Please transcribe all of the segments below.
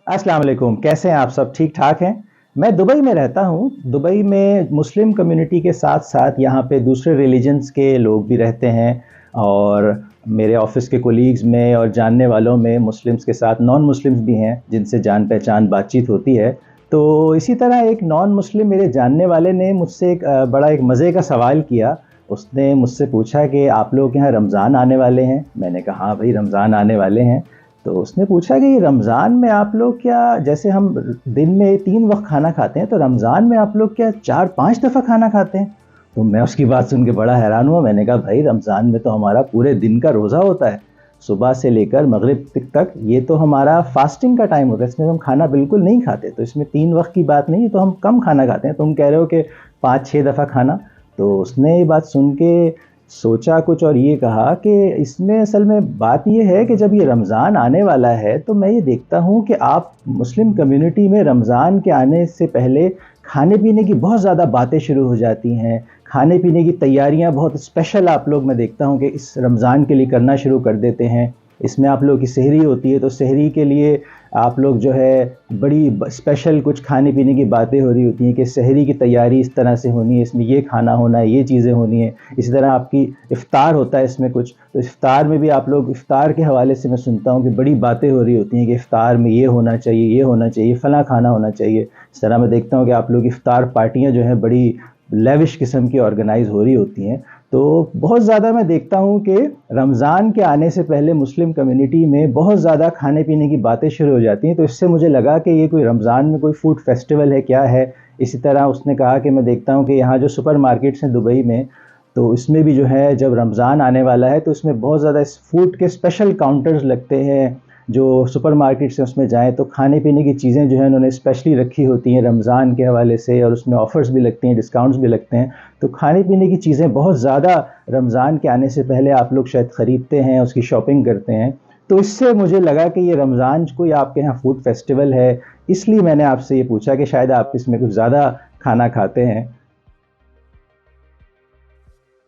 अस्सलाम वालेकुम, कैसे हैं आप सब? ठीक ठाक हैं? मैं दुबई में रहता हूँ। दुबई में मुस्लिम कम्युनिटी के साथ साथ यहाँ पे दूसरे रिलीजन्स के लोग भी रहते हैं, और मेरे ऑफिस के कोलीग्स में और जानने वालों में मुस्लिम्स के साथ नॉन मुस्लिम्स भी हैं जिनसे जान पहचान बातचीत होती है। तो इसी तरह एक नॉन मुस्लिम मेरे जानने वाले ने मुझसे बड़ा एक मज़े का सवाल किया। उसने मुझसे पूछा कि आप लोग के यहाँ रमज़ान आने वाले हैं? मैंने कहा हाँ भाई, रमज़ान आने वाले हैं। तो उसने पूछा कि ये रमज़ान में आप लोग क्या, जैसे हम दिन में 3 वक्त खाना खाते हैं, तो रमज़ान में आप लोग क्या 4-5 दफ़ा खाना खाते हैं? तो मैं उसकी बात सुन के बड़ा हैरान हुआ। मैंने कहा भाई, रमज़ान में तो हमारा पूरे दिन का रोज़ा होता है, सुबह से लेकर मगरिब तक। ये तो हमारा फास्टिंग का टाइम होता है, इसमें हम खाना बिल्कुल नहीं खाते। तो इसमें 3 वक्त की बात नहीं है, तो हम कम खाना खाते हैं। तुम कह रहे हो कि 5-6 दफ़ा खाना। तो उसने ये बात सुन के सोचा कुछ और ये कहा कि इसमें असल में बात ये है कि जब ये रमज़ान आने वाला है तो मैं ये देखता हूँ कि आप मुस्लिम कम्युनिटी में रमज़ान के आने से पहले खाने पीने की बहुत ज़्यादा बातें शुरू हो जाती हैं। खाने पीने की तैयारियां बहुत स्पेशल आप लोग, मैं देखता हूँ कि इस रमज़ान के लिए करना शुरू कर देते हैं। इसमें आप लोग की सहरी होती है, तो सहरी के लिए आप लोग जो है बड़ी स्पेशल कुछ खाने पीने की बातें हो रही होती हैं कि सहरी की तैयारी इस तरह से होनी है, इसमें ये खाना होना है, ये चीज़ें होनी है। इसी तरह आपकी इफ़्तार होता है इसमें कुछ, तो इफ़्तार में भी आप लोग, इफ़्तार के हवाले से मैं सुनता हूँ कि बड़ी बातें हो रही होती हैं कि इफ़्तार में ये होना चाहिए, ये होना चाहिए, फ़लाँ खाना होना चाहिए। इस तरह मैं देखता हूँ कि आप लोग इफ़्तार पार्टियाँ जो हैं बड़ी लेविश किस्म की ऑर्गेनाइज़ हो रही होती हैं। तो बहुत ज़्यादा मैं देखता हूँ कि रमज़ान के आने से पहले मुस्लिम कम्युनिटी में बहुत ज़्यादा खाने पीने की बातें शुरू हो जाती हैं। तो इससे मुझे लगा कि ये कोई रमज़ान में कोई फूड फेस्टिवल है क्या है। इसी तरह उसने कहा कि मैं देखता हूँ कि यहाँ जो सुपर मार्केट्स हैं दुबई में, तो इसमें भी जो है जब रमज़ान आने वाला है तो इसमें बहुत ज़्यादा इस फूड के स्पेशल काउंटर्स लगते हैं। जो सुपर मार्केट से उसमें जाएँ तो खाने पीने की चीज़ें जो हैं उन्होंने स्पेशली रखी होती हैं रमज़ान के हवाले से, और उसमें ऑफ़र्स भी लगती हैं, डिस्काउंट्स भी लगते हैं। तो खाने पीने की चीज़ें बहुत ज़्यादा रमज़ान के आने से पहले आप लोग शायद ख़रीदते हैं, उसकी शॉपिंग करते हैं। तो इससे मुझे लगा कि ये रमज़ान कोई आपके यहाँ फूड फेस्टिवल है, इसलिए मैंने आपसे ये पूछा कि शायद आप इसमें कुछ ज़्यादा खाना खाते हैं।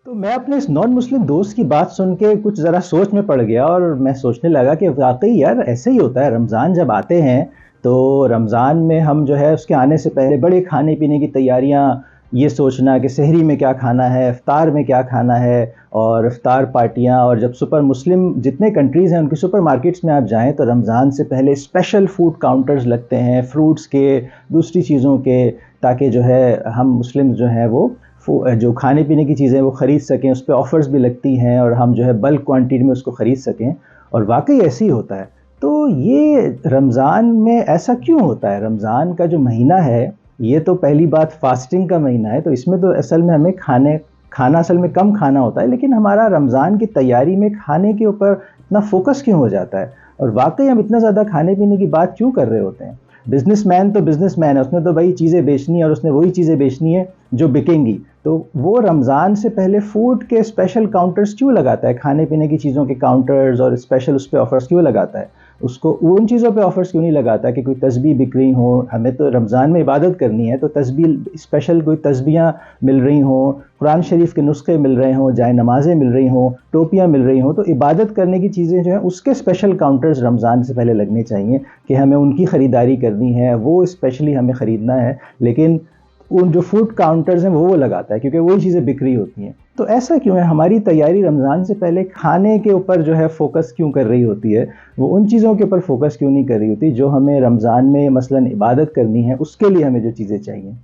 तो मैं अपने इस नॉन मुस्लिम दोस्त की बात सुन के कुछ ज़रा सोच में पड़ गया, और मैं सोचने लगा कि वाकई यार ऐसे ही होता है। रमज़ान जब आते हैं तो रमज़ान में हम जो है उसके आने से पहले बड़े खाने पीने की तैयारियां, ये सोचना कि सहरी में क्या खाना है, इफ्तार में क्या खाना है, और इफ्तार पार्टियां। और जब सुपर मुस्लिम जितने कंट्रीज़ हैं उनके सुपर मार्केट्स में आप जाएं तो रमज़ान से पहले स्पेशल फूड काउंटर्स लगते हैं, फ्रूट्स के, दूसरी चीज़ों के, ताकि जो है हम मुस्लिम जो हैं वो जो खाने पीने की चीज़ें वो ख़रीद सकें। उस पे ऑफ़र्स भी लगती हैं और हम जो है बल्क क्वांटिटी में उसको ख़रीद सकें, और वाकई ऐसे ही होता है। तो ये रमज़ान में ऐसा क्यों होता है? रमज़ान का जो महीना है, ये तो पहली बात फास्टिंग का महीना है, तो इसमें तो असल में हमें खाना असल में कम खाना होता है, लेकिन हमारा रमज़ान की तैयारी में खाने के ऊपर इतना फोकस क्यों हो जाता है, और वाकई हम इतना ज़्यादा खाने पीने की बात क्यों कर रहे होते हैं? बिजनेसमैन तो बिजनेसमैन है, उसने तो भाई चीज़ें बेचनी है, और उसने वही चीज़ें बेचनी है जो बिकेंगी। तो वो रमज़ान से पहले फूड के स्पेशल काउंटर्स क्यों लगाता है, खाने पीने की चीज़ों के काउंटर्स और स्पेशल उस पे ऑफ़र्स क्यों लगाता है? उसको उन चीज़ों पे ऑफ़र्स क्यों नहीं लगाता कि कोई तस्बीह बिक रही हो? हमें तो रमज़ान में इबादत करनी है, तो तस्बीह स्पेशल कोई तस्बीहां मिल रही हों, कुरान शरीफ के नुस्खे मिल रहे हों, जाए नमाज़ें मिल रही हों, टोपियाँ मिल रही हों, तो इबादत करने की चीज़ें जो हैं उसके स्पेशल काउंटर्स रमज़ान से पहले लगने चाहिए कि हमें उनकी ख़रीदारी करनी है, वो स्पेशली हमें ख़रीदना है। लेकिन उन जो फूड काउंटर्स हैं वो लगाता है, क्योंकि वही चीज़ें बिक रही होती हैं। तो ऐसा क्यों है? हमारी तैयारी रमज़ान से पहले खाने के ऊपर जो है फ़ोकस क्यों कर रही होती है? वो उन चीज़ों के ऊपर फ़ोकस क्यों नहीं कर रही होती जो हमें रमज़ान में मसलन इबादत करनी है, उसके लिए हमें जो चीज़ें चाहिए।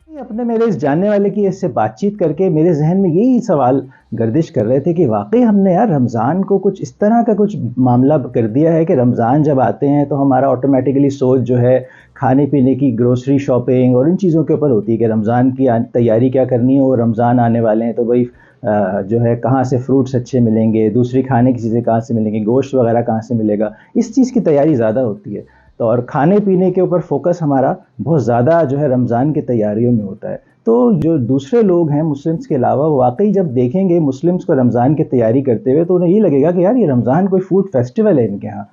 अपने मेरे इस जानने वाले की इससे बातचीत करके मेरे जहन में यही सवाल गर्दिश कर रहे थे कि वाकई हमने यार रमज़ान को कुछ इस तरह का कुछ मामला कर दिया है कि रमज़ान जब आते हैं तो हमारा ऑटोमेटिकली सोच जो है खाने पीने की, ग्रोसरी शॉपिंग और इन चीज़ों के ऊपर होती है कि रमज़ान की तैयारी क्या करनी है, वो रमज़ान आने वाले हैं तो भाई जो है कहाँ से फ्रूट्स अच्छे मिलेंगे, दूसरी खाने की चीज़ें कहाँ से मिलेंगी, गोश्त वगैरह कहाँ से मिलेगा, इस चीज़ की तैयारी ज़्यादा होती है। तो और खाने पीने के ऊपर फोकस हमारा बहुत ज़्यादा जो है रमज़ान की तैयारियों में होता है। तो जो दूसरे लोग हैं मुस्लिम्स के अलावा, वो वाकई जब देखेंगे मुस्लिम्स को रमज़ान की तैयारी करते हुए तो उन्हें ये लगेगा कि यार ये रमज़ान कोई फूड फेस्टिवल है इनके यहाँ।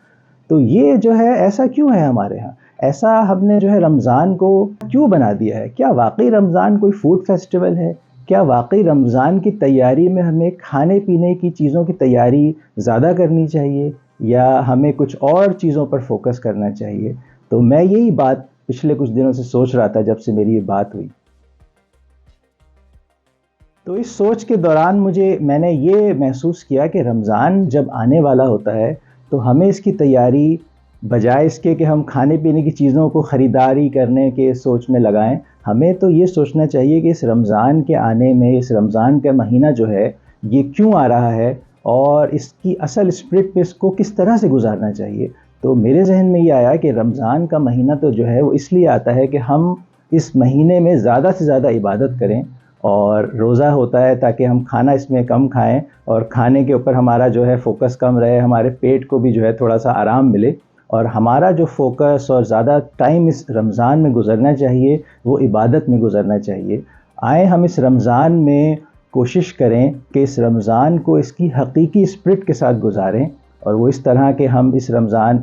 तो ये जो है ऐसा क्यों है हमारे यहाँ? ऐसा हमने जो है रमज़ान को क्यों बना दिया है? क्या वाकई रमज़ान कोई फूड फेस्टिवल है? क्या वाकई रमज़ान की तैयारी में हमें खाने पीने की चीज़ों की तैयारी ज़्यादा करनी चाहिए, یا ہمیں کچھ اور چیزوں پر فوکس کرنا چاہیے؟ تو میں یہی بات پچھلے کچھ دنوں سے سوچ رہا تھا جب سے میری یہ بات ہوئی. تو اس سوچ کے دوران میں نے یہ محسوس کیا کہ رمضان جب آنے والا ہوتا ہے تو ہمیں اس کی تیاری بجائے اس کے کہ ہم کھانے پینے کی چیزوں کو خریداری کرنے کے سوچ میں لگائیں، ہمیں تو یہ سوچنا چاہیے کہ اس رمضان کے آنے میں، اس رمضان کا مہینہ جو ہے یہ کیوں آ رہا ہے اور اس کی اصل اسپرٹ پہ اس کو کس طرح سے گزارنا چاہیے. تو میرے ذہن میں یہ آیا کہ رمضان کا مہینہ تو جو ہے وہ اس لیے آتا ہے کہ ہم اس مہینے میں زیادہ سے زیادہ عبادت کریں، اور روزہ ہوتا ہے تاکہ ہم کھانا اس میں کم کھائیں اور کھانے کے اوپر ہمارا جو ہے فوکس کم رہے، ہمارے پیٹ کو بھی جو ہے تھوڑا سا آرام ملے، اور ہمارا جو فوکس اور زیادہ ٹائم اس رمضان میں گزرنا چاہیے وہ عبادت میں گزرنا چاہیے. آئیں ہم اس رمضان میں کوشش کریں کہ اس رمضان کو اس کی حقیقی اسپرٹ کے ساتھ گزاریں، اور وہ اس طرح کہ ہم اس رمضان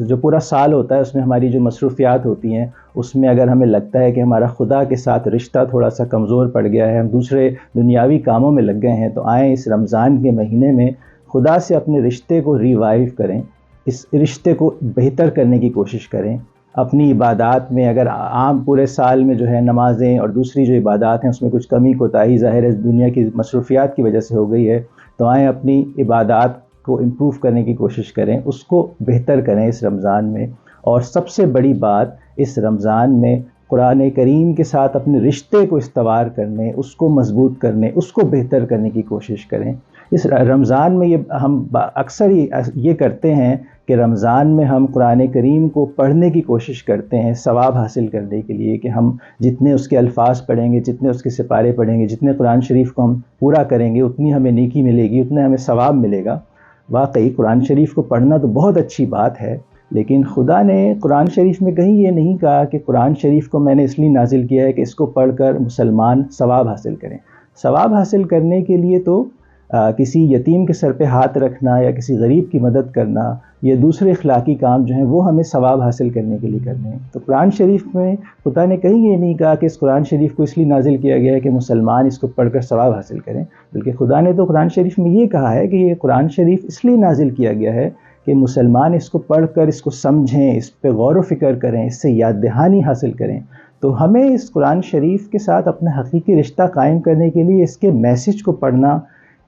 جو پورا سال ہوتا ہے اس میں ہماری جو مصروفیات ہوتی ہیں اس میں اگر ہمیں لگتا ہے کہ ہمارا خدا کے ساتھ رشتہ تھوڑا سا کمزور پڑ گیا ہے، ہم دوسرے دنیاوی کاموں میں لگ گئے ہیں، تو آئیں اس رمضان کے مہینے میں خدا سے اپنے رشتے کو ریوائیو کریں، اس رشتے کو بہتر کرنے کی کوشش کریں. اپنی عبادات میں اگر عام پورے سال میں جو ہے نمازیں اور دوسری جو عبادات ہیں اس میں کچھ کمی کوتاہی ظاہر ہے دنیا کی مصروفیات کی وجہ سے ہو گئی ہے، تو آئیں اپنی عبادات کو امپروو کرنے کی کوشش کریں، اس کو بہتر کریں اس رمضان میں. اور سب سے بڑی بات اس رمضان میں قرآن کریم کے ساتھ اپنے رشتے کو استوار کرنے، اس کو مضبوط کرنے، اس کو بہتر کرنے کی کوشش کریں. اس رمضان میں ہم اکثر یہ کرتے ہیں کہ رمضان میں ہم قرآن کریم کو پڑھنے کی کوشش کرتے ہیں ثواب حاصل کرنے کے لیے، کہ ہم جتنے اس کے الفاظ پڑھیں گے، جتنے اس کے سپارے پڑھیں گے، جتنے قرآن شریف کو ہم پورا کریں گے اتنی ہمیں نیکی ملے گی، اتنا ہمیں ثواب ملے گا. واقعی قرآن شریف کو پڑھنا تو بہت اچھی بات ہے، لیکن خدا نے قرآن شریف میں کہیں یہ نہیں کہا کہ قرآن شریف کو میں نے اس لیے نازل کیا ہے کہ اس کو پڑھ کر مسلمان ثواب حاصل کریں. ثواب حاصل کرنے کے لیے تو کسی یتیم کے سر پہ ہاتھ رکھنا یا کسی غریب کی مدد کرنا یا دوسرے اخلاقی کام جو ہیں وہ ہمیں ثواب حاصل کرنے کے لیے کرنے ہیں. تو قرآن شریف میں خدا نے کہیں یہ نہیں کہا کہ اس قرآن شریف کو اس لیے نازل کیا گیا ہے کہ مسلمان اس کو پڑھ کر ثواب حاصل کریں، بلکہ خدا نے تو قرآن شریف میں یہ کہا ہے کہ یہ قرآن شریف اس لیے نازل کیا گیا ہے کہ مسلمان اس کو پڑھ کر اس کو سمجھیں، اس پہ غور و فکر کریں، اس سے یاد دہانی حاصل کریں. تو ہمیں اس قرآن شریف کے ساتھ اپنا حقیقی رشتہ قائم کرنے کے لیے اس کے میسج کو پڑھنا،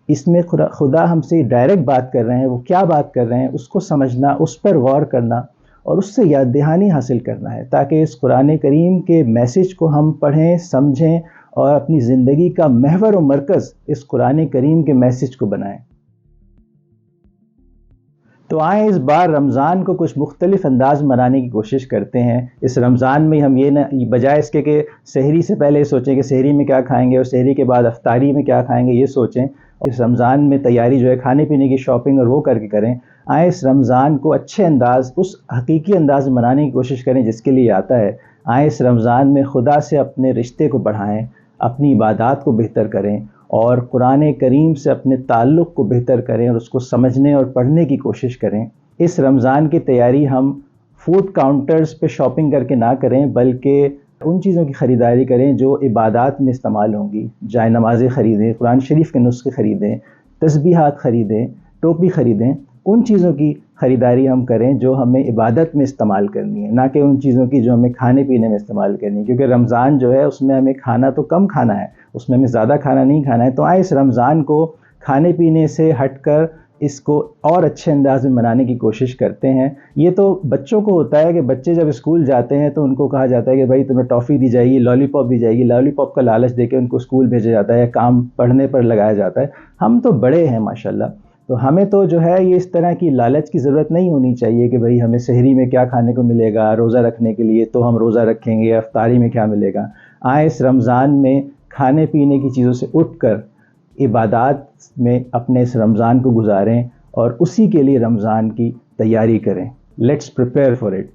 اس میں خدا ہم سے ڈائریکٹ بات کر رہے ہیں، وہ کیا بات کر رہے ہیں اس کو سمجھنا، اس پر غور کرنا اور اس سے یاد دہانی حاصل کرنا ہے، تاکہ اس قرآن کریم کے میسج کو ہم پڑھیں، سمجھیں اور اپنی زندگی کا محور و مرکز اس قرآن کریم کے میسج کو بنائیں. تو آئیں اس بار رمضان کو کچھ مختلف انداز منانے کی کوشش کرتے ہیں. اس رمضان میں ہم بجائے اس کے کہ سحری سے پہلے سوچیں کہ سحری میں کیا کھائیں گے اور سحری کے بعد افطاری میں کیا کھائیں گے، یہ سوچیں. اس رمضان میں تیاری جو ہے کھانے پینے کی شاپنگ اور وہ کر کے کریں. آئیں اس رمضان کو اچھے انداز، اس حقیقی انداز میں منانے کی کوشش کریں جس کے لیے آتا ہے. آئیں اس رمضان میں خدا سے اپنے رشتے کو بڑھائیں، اپنی عبادات کو بہتر کریں اور قرآن کریم سے اپنے تعلق کو بہتر کریں اور اس کو سمجھنے اور پڑھنے کی کوشش کریں. اس رمضان کی تیاری ہم فوڈ کاؤنٹرز پہ شاپنگ کر کے نہ کریں، بلکہ ان چیزوں کی خریداری کریں جو عبادات میں استعمال ہوں گی. جائے نمازیں خریدیں، قرآن شریف کے نسخے خریدیں، تسبیحات خریدیں، ٹوپی خریدیں. ان چیزوں کی خریداری ہم کریں جو ہمیں عبادت میں استعمال کرنی ہے، نہ کہ ان چیزوں کی جو ہمیں کھانے پینے میں استعمال کرنی ہے، کیونکہ رمضان جو ہے اس میں ہمیں کھانا تو کم کھانا ہے، اس میں ہمیں زیادہ کھانا نہیں کھانا ہے. تو آئے اس رمضان کو کھانے پینے سے ہٹ کر اس کو اور اچھے انداز میں منانے کی کوشش کرتے ہیں. یہ تو بچوں کو ہوتا ہے کہ بچے جب اسکول جاتے ہیں تو ان کو کہا جاتا ہے کہ بھائی تمہیں ٹافی دی جائے گی، لالی پاپ دی جائے گی، لالی پاپ کا لالچ دے کے ان کو اسکول بھیجا جاتا ہے، کام پڑھنے پر لگایا جاتا ہے. ہم تو بڑے ہیں ماشاءاللہ، تو ہمیں تو جو ہے یہ اس طرح کی لالچ کی ضرورت نہیں ہونی چاہیے کہ بھئی ہمیں سحری میں کیا کھانے کو ملے گا، روزہ رکھنے کے لیے تو ہم روزہ رکھیں گے، افطاری میں کیا ملے گا. آئیں اس رمضان میں کھانے پینے کی چیزوں سے اٹھ کر عبادات میں اپنے اس رمضان کو گزاریں اور اسی کے لیے رمضان کی تیاری کریں. Let's prepare for it.